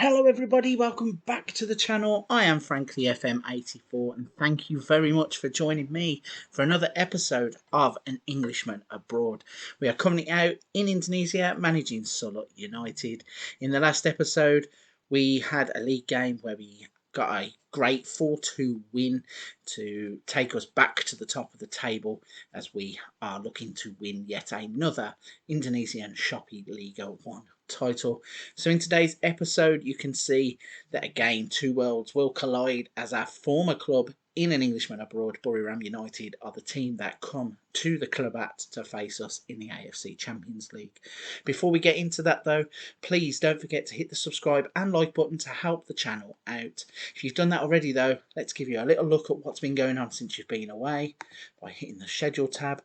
Hello everybody, welcome back to the channel. I am frankly FM84 and thank you very much for joining me for another episode of An Englishman Abroad. We are currently out in Indonesia managing Sulut United. In the last episode we had a league game where we got a great 4-2 win to take us back to the top of the table as we are looking to win yet another Indonesian Shopee Liga 1 title. So in today's episode you can see that again two worlds will collide as our former club in An Englishman Abroad, Buriram United, are the team that come to the KLABAT to face us in the AFC Champions League. Before we get into that though, please don't forget to hit the subscribe and like button to help the channel out. If you've done that already though, let's give you a little look at what's been going on since you've been away by hitting the schedule tab.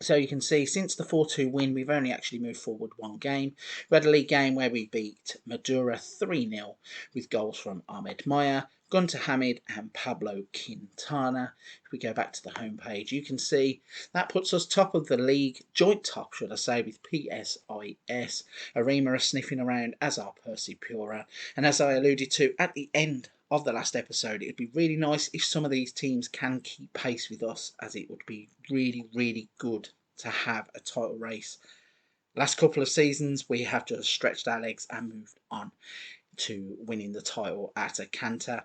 So you can see since the 4-2 win, we've only actually moved forward one game. We had a league game where we beat Madura 3-0 with goals from Ahmed Maya, Gunter Hamid and Pablo Quintana. If we go back to the homepage, you can see that puts us top of the league, joint top should I say, with PSIS. Arima are sniffing around, as are Percy Pura. And as I alluded to at the end of the last episode, it would be really nice if some of these teams can keep pace with us, as it would be really good to have a title race. Last couple of seasons we have just stretched our legs and moved on to winning the title at a canter.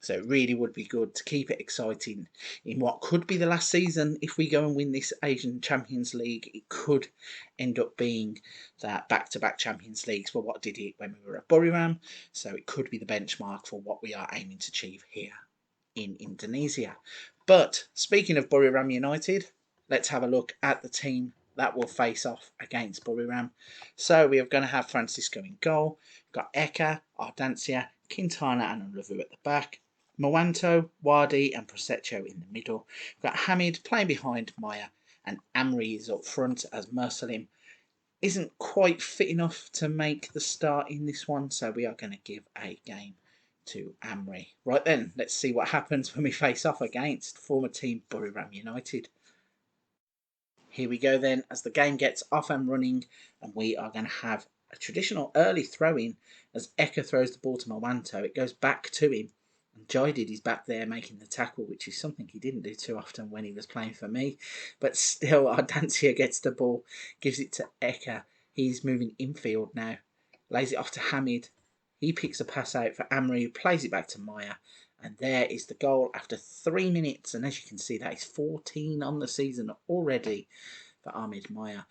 So it really would be good to keep it exciting in what could be the last season. If we go and win this Asian Champions League, it could end up being that back-to-back Champions Leagues for what did it when we were at Buriram. So it could be the benchmark for what we are aiming to achieve here in Indonesia. But speaking of Buriram United, let's have a look at the team that will face off against Buriram. So we are going to have Francisco in goal. We've got Eka, Ardancia, Quintana and Lavu at the back. Mowanto, Wadi and Prosecco in the middle. We've got Hamid playing behind Maya, and Amri is up front as Mursalim isn't quite fit enough to make the start in this one, so we are going to give a game to Amri. Right then, let's see what happens when we face off against former team Buriram United. Here we go then, as the game gets off and running, and we are going to have a traditional early throw-in as Eka throws the ball to Mowanto. It goes back to him, and Jaidid is back there making the tackle, which is something he didn't do too often when he was playing for me. But still, Ardancia gets the ball, gives it to Eka. He's moving infield now, lays it off to Hamid. He picks a pass out for Amri, who plays it back to Maya. And there is the goal after 3 minutes. And as you can see, that is 14 on the season already for Ahmed Maya.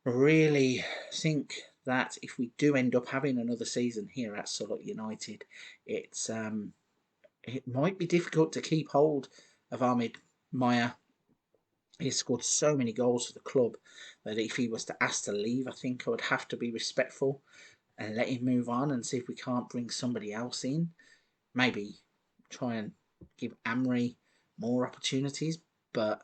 Really think that if we do end up having another season here at Sulut United, it might be difficult to keep hold of Ahmed Maya. He scored so many goals for the club that if he was to ask to leave, I think I would have to be respectful and let him move on and see if we can't bring somebody else in. Maybe try and give Amri more opportunities, but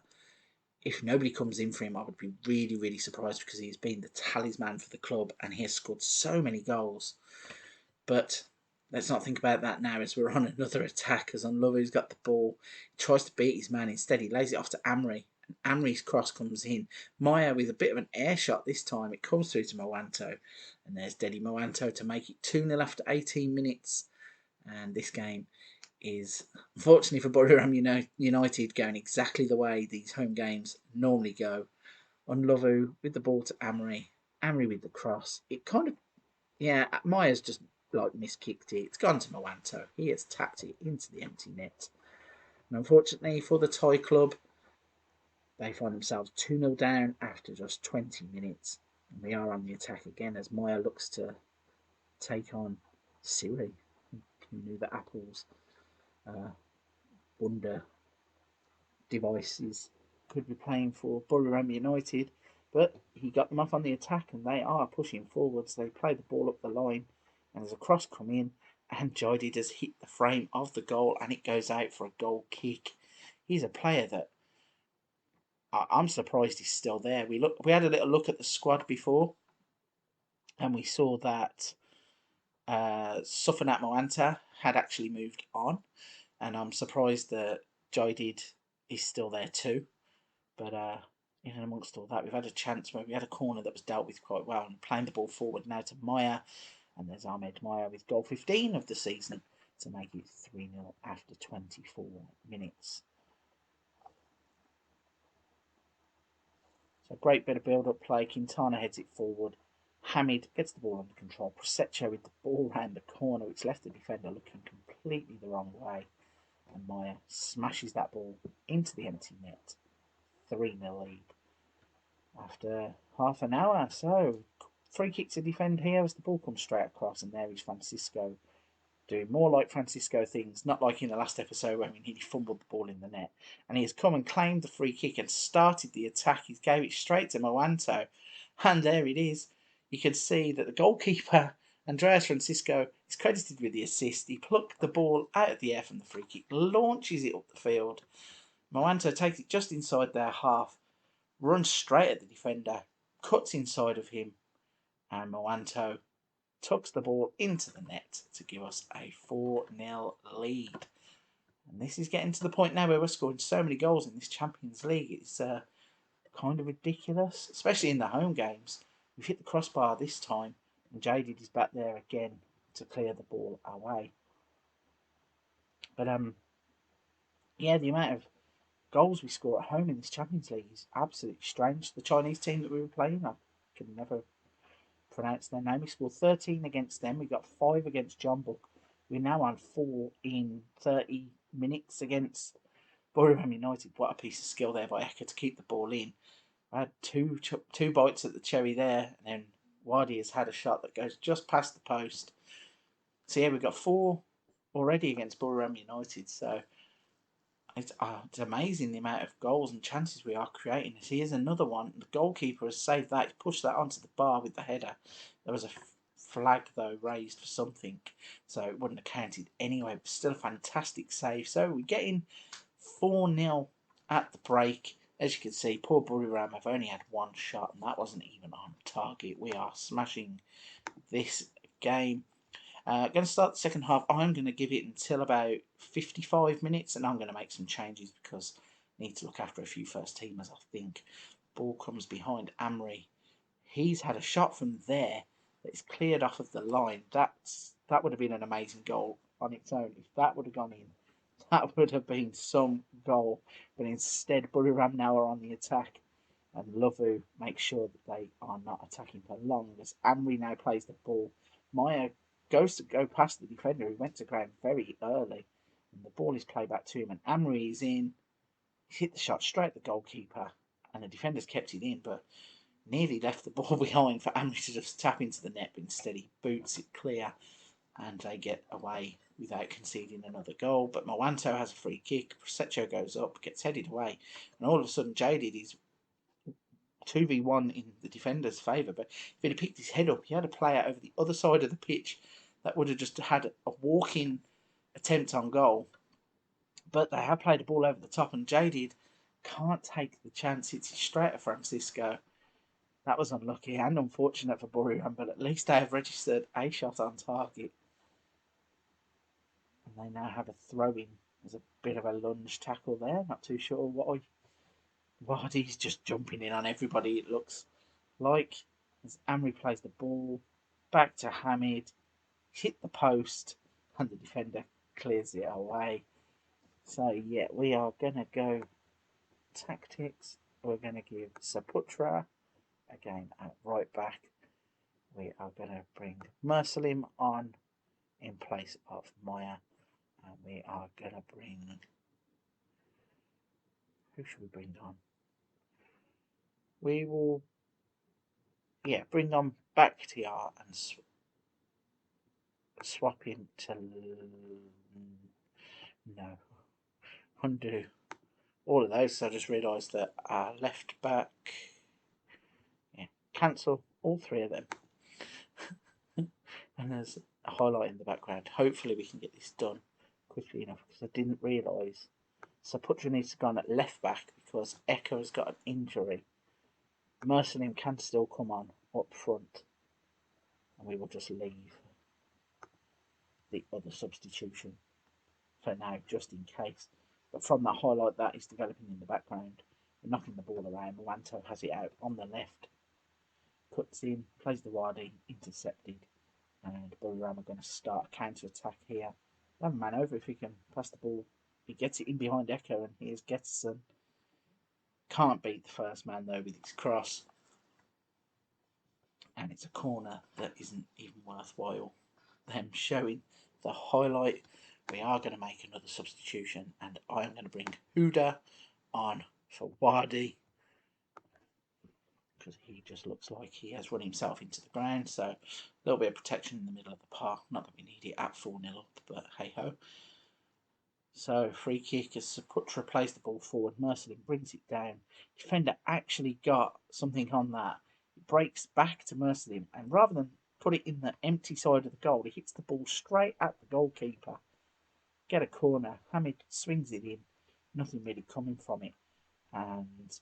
if nobody comes in for him, I would be really surprised, because he's been the talisman for the club and he has scored so many goals. But let's not think about that now, as we're on another attack, as Unlovu's got the ball. He tries to beat his man. Instead, he lays it off to Amri, and Amri's cross comes in. Maya with a bit of an air shot this time. It comes through to Mowanto, and there's Dedi Mowanto to make it 2-0 after 18 minutes. And this game is, unfortunately for Buriram United, going exactly the way these home games normally go. Unlovu with the ball to Amri. Amri with the cross. It kind of, yeah, Maya's just like miskicked it. It's gone to Mowanto. He has tapped it into the empty net. And unfortunately for the Thai club, they find themselves 2-0 down after just 20 minutes. And we are on the attack again as Maya looks to take on Siri, who knew that Apple's Wonder devices could be playing for Buriram United, but he got them off on the attack and they are pushing forwards. They play the ball up the line and there's a cross come in, and Jaidi does hit the frame of the goal and it goes out for a goal kick. He's a player that I'm surprised he's still there. We had a little look at the squad before and we saw that Sufanat Moanta had actually moved on, and I'm surprised that Jaidid is still there too. But in and amongst all that, we've had a chance where we had a corner that was dealt with quite well, and playing the ball forward now to Maya. And there's Ahmed Maya with goal 15 of the season to make it 3-0 after 24 minutes. So great bit of build-up play. Quintana heads it forward. Hamid gets the ball under control. Prosecco with the ball round the corner, which left the defender looking completely the wrong way. And Maya smashes that ball into the empty net. 3-0 lead. After half an hour, so free kick to defend here as the ball comes straight across, and there is Francisco doing more like Francisco things, not like in the last episode when he fumbled the ball in the net. And he has come and claimed the free kick and started the attack. He gave it straight to Moanto, and there it is. You can see that the goalkeeper, Andreas Francisco, is credited with the assist. He plucked the ball out of the air from the free kick, launches it up the field. Moanto takes it just inside their half, runs straight at the defender, cuts inside of him, and Moanto tucks the ball into the net to give us a 4-0 lead. And this is getting to the point now where we're scoring so many goals in this Champions League. It's kind of ridiculous, especially in the home games. We've hit the crossbar this time, and Jadid is back there again to clear the ball away. But yeah, the amount of goals we score at home in this Champions League is absolutely strange. The Chinese team that we were playing, I can never pronounce their name. We scored 13 against them. We got 5 against Jeonbuk. We're now on 4 in 30 minutes against Buriram United. What a piece of skill there by Eka to keep the ball in. I had two bites at the cherry there, and then Wadi has had a shot that goes just past the post. So yeah, we've got 4 already against Buriram United. So it's amazing the amount of goals and chances we are creating. Here's another one. The goalkeeper has saved that. He pushed that onto the bar with the header. There was a flag, though, raised for something, so it wouldn't have counted anyway. But still a fantastic save. So we're getting 4-0 at the break. As you can see, poor Buriram have only had 1 shot, and that wasn't even on target. We are smashing this game. Going to start the second half. I'm going to give it until about 55 minutes, and I'm going to make some changes because I need to look after a few first teamers, I think. Ball comes behind Amri. He's had a shot from there that is cleared off of the line. That would have been an amazing goal on its own. If that would have gone in, that would have been some goal. But instead, Buriram now are on the attack, and Lovu makes sure that they are not attacking for long as Amri now plays the ball. Maya goes to go past the defender who went to ground very early, and the ball is played back to him, and Amri is in. He hit the shot straight at the goalkeeper, and the defender's kept it in, but nearly left the ball behind for Amri to just tap into the net, but instead he boots it clear, and they get away without conceding another goal. But Moanto has a free kick, Prosecco goes up, gets headed away, and all of a sudden Jadid is 2v1 in the defender's favour, but if he'd have picked his head up, he had a player over the other side of the pitch that would have just had a walk-in attempt on goal. But they have played the ball over the top, and Jadid can't take the chance. It's straight at Francisco. That was unlucky and unfortunate for Buriram, but at least they have registered a shot on target. And they now have a throw-in. There's a bit of a lunge tackle there. Not too sure why. Wadi's just jumping in on everybody, it looks like. As Amri plays the ball back to Hamid, hit the post, and the defender clears it away. So yeah, we are going to go tactics. We're going to give Saputra again at right back. We are going to bring Mursalim on in place of Maya, and we are going to bring, who should we bring on? We will, bring on Bakhtiar and swap him to, no, undo all of those. So I just realised that our left back, cancel all 3 of them. And there's a highlight in the background. Hopefully we can get this done quickly enough, because I didn't realise Saputra needs to go on at left back because Eka has got an injury. Mursalim can still come on up front, and we will just leave the other substitution for now, just in case. But from that highlight that is developing in the background, we're knocking the ball around. Moanto has it out on the left, cuts in, plays the Wadi, intercepted, And Buriram are going to start a counter-attack here. Have a man over if he can pass the ball. He gets it in behind Echo, and here's Getson. Can't beat the first man though with his cross. And it's a corner that isn't even worthwhile them showing the highlight. We are going to make another substitution, and I'm going to bring Huda on for Wadi, because he just looks like he has run himself into the ground. So a little bit of protection in the middle of the park. Not that we need it at 4-0 up, but hey ho. So free kick as Saputra plays the ball forward. Merceline brings it down. Defender actually got something on that. It breaks back to Merceline, and rather than put it in the empty side of the goal, he hits the ball straight at the goalkeeper. Get a corner. Hamid swings it in. Nothing really coming from it. And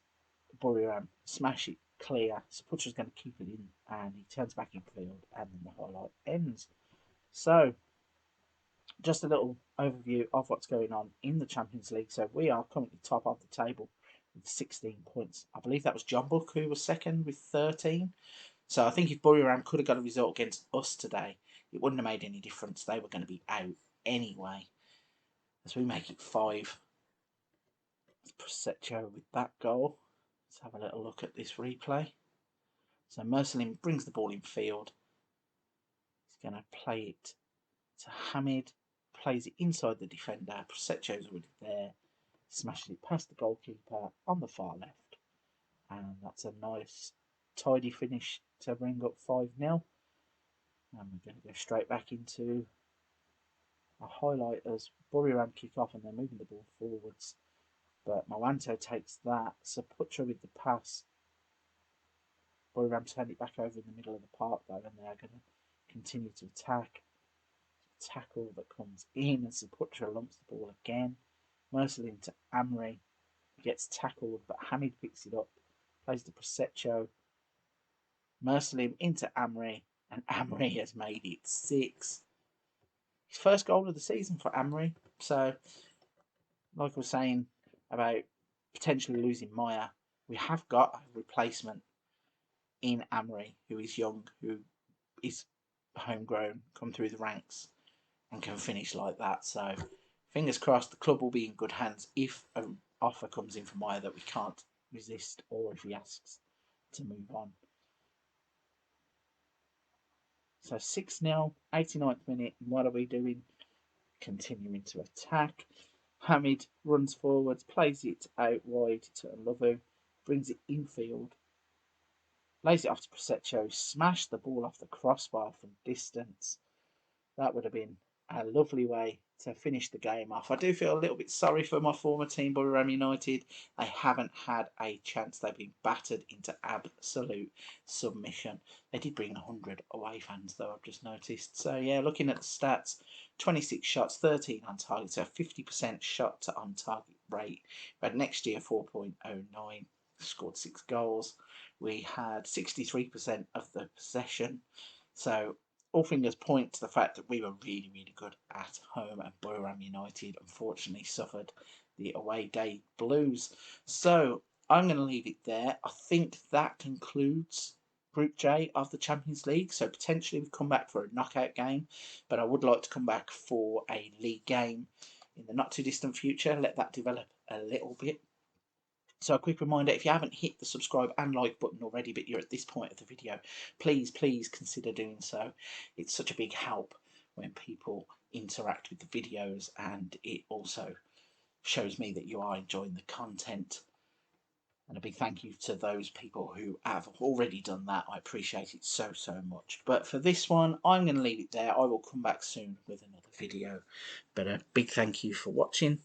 Buriram smash it clear. Saputra's going to keep it in, and he turns back in field, and then the highlight ends. So, just a little overview of what's going on in the Champions League. So we are currently top of the table with 16 points. I believe that was John Book who was second with 13. So I think if Buriram could have got a result against us today, it wouldn't have made any difference. They were going to be out anyway. As we make it 5. Prosecco with that goal. Let's have a little look at this replay. So Merceline brings the ball in field. He's going to play it to Hamid. Plays it inside the defender. Prosecco's already there. Smashes it past the goalkeeper on the far left. And that's a nice, tidy finish to bring up 5-0. And we're going to go straight back into a highlight as Buriram kick off and they're moving the ball forwards. But Moanto takes that. Saputra with the pass. Buriram turned it back over in the middle of the park though, and they're going to continue to attack. Tackle that comes in, and Saputra lumps the ball again. Merceline to Amri. Gets tackled, but Hamid picks it up. Plays to Prosecco. Merceline into Amri, and Amri has made it 6. His first goal of the season for Amri. So, like I was saying about potentially losing Maya, we have got a replacement in Amri, who is young, who is homegrown, come through the ranks, and can finish like that. So, fingers crossed, the club will be in good hands if an offer comes in for Maya that we can't resist, or if he asks to move on. So 6-0, 89th minute, and what are we doing? Continuing to attack. Hamid runs forwards, plays it out wide to Olovu, brings it infield, lays it off to Prosecco, smashed the ball off the crossbar from distance. That would have been a lovely way to finish the game off. I do feel a little bit sorry for my former team, Buriram United. They haven't had a chance. They've been battered into absolute submission. They did bring 100 away fans, though, I've just noticed. So, yeah, looking at the stats, 26 shots, 13 on target, so 50% shot to on target rate. We had next year 4.09, scored 6 goals. We had 63% of the possession. So, all fingers point to the fact that we were really, really good at home, and Buriram United unfortunately suffered the away day blues. So I'm going to leave it there. I think that concludes Group J of the Champions League. So potentially we've come back for a knockout game, but I would like to come back for a league game in the not too distant future. Let that develop a little bit. So a quick reminder, if you haven't hit the subscribe and like button already, but you're at this point of the video, please consider doing so. It's such a big help when people interact with the videos, and it also shows me that you are enjoying the content. And a big thank you to those people who have already done that. I appreciate it so much. But for this one, I'm going to leave it there. I will come back soon with another video. But a big thank you for watching.